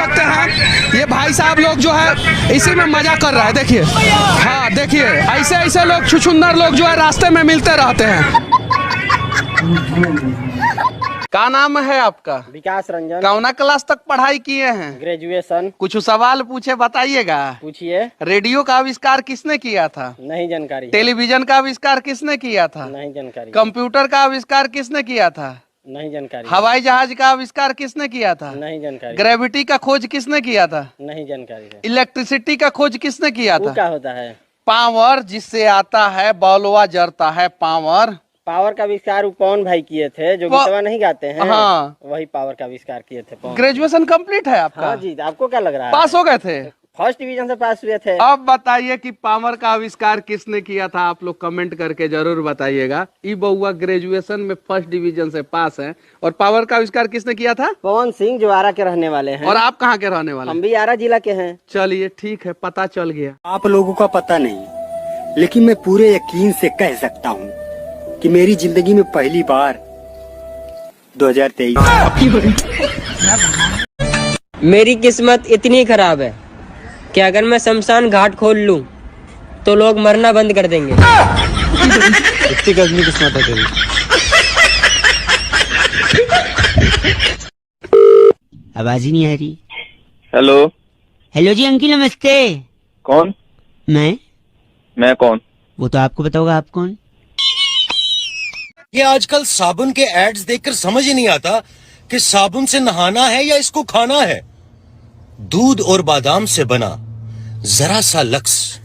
सकते हैं ये भाई साहब लोग जो है इसी में मजा कर रहा है। देखिए, हाँ देखिए, ऐसे ऐसे लोग छुछुंदर लोग जो है रास्ते में मिलते रहते हैं। क्या नाम है आपका? विकास रंजन। कौना क्लास तक पढ़ाई किए हैं? ग्रेजुएशन। कुछ सवाल पूछे, बताइएगा। पूछिए। रेडियो का आविष्कार किसने किया था? नहीं जानकारी। टेलीविजन का आविष्कार किसने किया था? नहीं जानकारी। कंप्यूटर का आविष्कार किसने किया था? नहीं जानकारी। हवाई जहाज का आविष्कार किसने किया था? नहीं जानकारी। ग्रेविटी का खोज किसने किया था? नहीं जानकारी है। इलेक्ट्रिसिटी का खोज किसने किया वो था? क्या होता है? पावर, जिससे आता है बॉलवा जरता है पावर। पावर का आविष्कार पवन भाई किए थे, जो गीतवा नहीं गाते हैं। हाँ, वही पावर का आविष्कार किए थे पवन। ग्रेजुएशन कंप्लीट है आपका? हाँ जी। आपको क्या लग रहा है? पास हो गए थे? फर्स्ट डिवीजन से पास हुए थे। अब बताइए कि पावर का आविष्कार किसने किया था? आप लोग कमेंट करके जरूर बताइएगा। ई बउआ ग्रेजुएशन में फर्स्ट डिवीजन से पास है। और पावर का आविष्कार किसने किया था? पवन सिंह, जो आरा के रहने वाले हैं। और आप कहाँ के रहने वाले? हम भी आरा जिला के हैं। चलिए ठीक है, पता चल गया। आप लोगों का पता नहीं, लेकिन मैं पूरे यकीन से कह सकता हूँ कि मेरी जिंदगी में पहली बार 2023। मेरी किस्मत इतनी खराब है कि अगर मैं शमशान घाट खोल लूं तो लोग मरना बंद कर देंगे। इतनी गजनी किस्मत है तेरी। आवाज ही नहीं आ रही। हेलो। हेलो जी अंकिल, नमस्ते। कौन? मैं कौन? वो तो आपको पता होगा, आप कौन? ये आजकल साबुन के एड्स देखकर समझ ही नहीं आता कि साबुन से नहाना है या इसको खाना है। दूध और बादाम से बना जरा सा लक्स।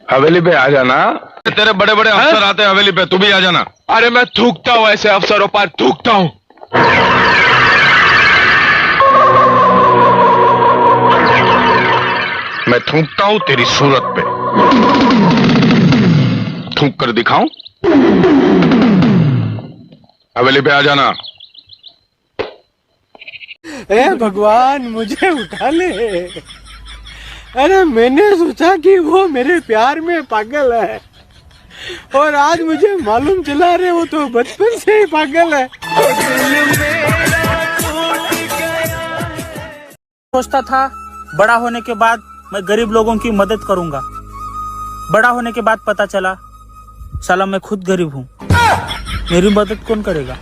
हवेली पे आ जाना। तेरे बड़े बड़े अफसर आते हैं हवेली पे, तू भी आ जाना। अरे मैं थूकता हूँ ऐसे अफसरों पर, थूकता हूँ। मैं थूकता हूँ तेरी सूरत पे। थूक कर दिखाऊं? हवेली पे आ जाना। हे भगवान, मुझे उठा ले। अरे मैंने सोचा कि वो मेरे प्यार में पागल है, और आज मुझे मालूम चला रहे वो तो बचपन से ही पागल है। सोचता था बड़ा होने के बाद मैं गरीब लोगों की मदद करूंगा। बड़ा होने के बाद पता चला साला मैं खुद गरीब हूँ। मेरी मदद कौन करेगा?